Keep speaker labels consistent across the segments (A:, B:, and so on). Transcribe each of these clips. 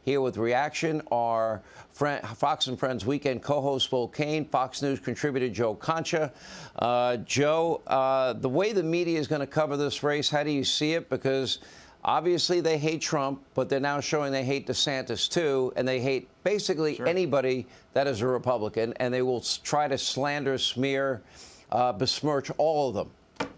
A: Here with reaction are Fox and Friends weekend co-host Will Cain, Fox News contributor Joe Concha. Joe, the way the media is going to cover this race, how do you see it? Because obviously they hate Trump, but they're now showing they hate DeSantis too, and they hate basically anybody that is a Republican, and they will try to slander, smear, besmirch all of them.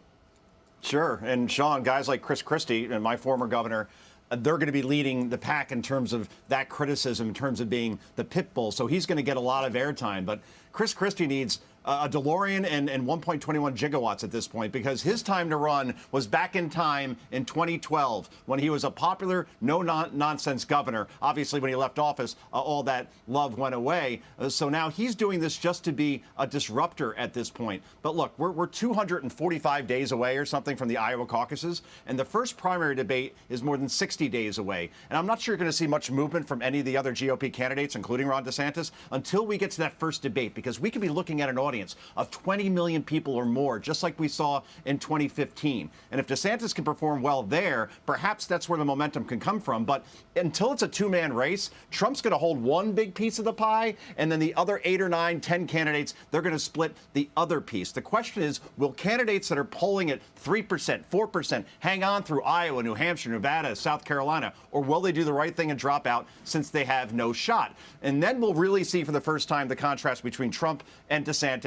B: Sure. And Sean, guys like Chris Christie, and my former governor, they're going to be leading the pack in terms of that criticism, in terms of being the pit bull. So he's going to get a lot of airtime. But Chris Christie needs a DeLorean and 1.21 gigawatts at this point, because his time to run was back in time in 2012 when he was a popular, no-nonsense governor. Obviously, when he left office, all that love went away. So now he's doing this just to be a disruptor at this point. But look, we're 245 days away or something from the Iowa caucuses, and the first primary debate is more than 60 days away. And I'm not sure you're going to see much movement from any of the other GOP candidates, including Ron DeSantis, until we get to that first debate, because we could be looking at an audience of 20 million people or more, just like we saw in 2015. And if DeSantis can perform well there, perhaps that's where the momentum can come from. But until it's a two-man race, Trump's going to hold one big piece of the pie, and then the other 8 or 9, 10 candidates, they're going to split the other piece. The question is, will candidates that are polling at 3%, 4% hang on through Iowa, New Hampshire, Nevada, South Carolina, or will they do the right thing and drop out since they have no shot? And then we'll really see for the first time the contrast between Trump and DeSantis.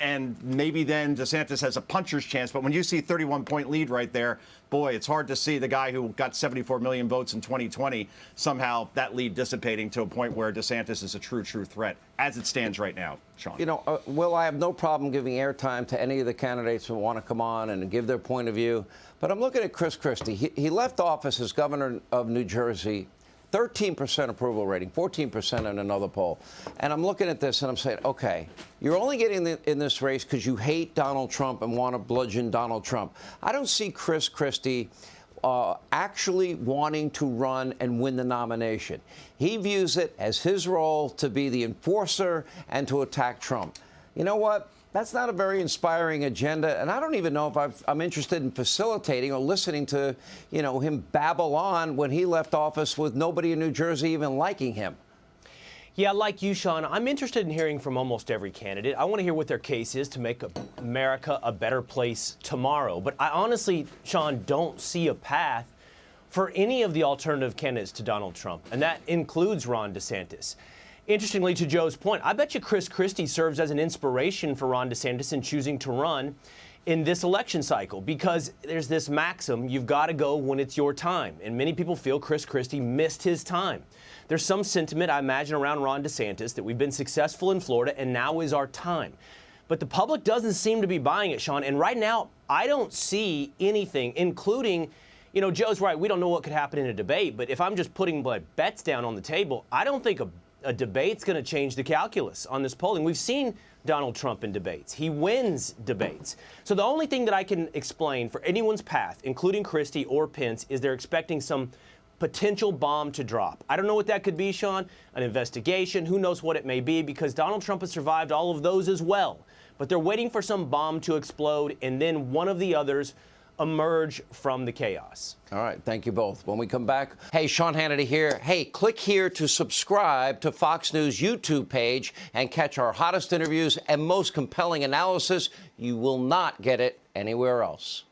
B: And maybe then DeSantis has a puncher's chance. But when you see 31-point lead right there, boy, it's hard to see the guy who got 74 million votes in 2020, somehow that lead dissipating to a point where DeSantis is a true threat as it stands right now, Sean.
A: You know, Will, I have no problem giving airtime to any of the candidates who want to come on and give their point of view. But I'm looking at Chris Christie. He left office as governor of New Jersey, 13% approval rating, 14% in another poll. And I'm looking at this and I'm saying, okay, you're only getting in this race because you hate Donald Trump and want to bludgeon Donald Trump. I don't see Chris Christie actually wanting to run and win the nomination. He views it as his role to be the enforcer and to attack Trump. You know what? That's not a very inspiring agenda, and I don't even know if I'm interested in facilitating or listening to, you know, him babble on when he left office with nobody in New Jersey even liking him.
C: Yeah, like you, Sean, I'm interested in hearing from almost every candidate. I want to hear what their case is to make America a better place tomorrow. But I honestly, Sean, don't see a path for any of the alternative candidates to Donald Trump, and that includes Ron DeSantis. Interestingly, to Joe's point, I bet you Chris Christie serves as an inspiration for Ron DeSantis in choosing to run in this election cycle, because there's this maxim, you've got to go when it's your time. And many people feel Chris Christie missed his time. There's some sentiment, I imagine, around Ron DeSantis that we've been successful in Florida and now is our time. But the public doesn't seem to be buying it, Sean. And right now, I don't see anything, including, you know, Joe's right, we don't know what could happen in a debate. But if I'm just putting my bets down on the table, I don't think a debate's going to change the calculus on this polling. We've seen Donald Trump in debates. He wins debates. So the only thing that I can explain for anyone's path, including Christie or Pence, is they're expecting some potential bomb to drop. I don't know what that could be, Sean. An investigation. Who knows what it may be, because Donald Trump has survived all of those as well. But they're waiting for some bomb to explode, and then one of the others emerge from the chaos.
A: All right. Thank you both. When we come back, hey, Sean Hannity here. Hey, click here to subscribe to Fox News YouTube page and catch our hottest interviews and most compelling analysis. You will not get it anywhere else.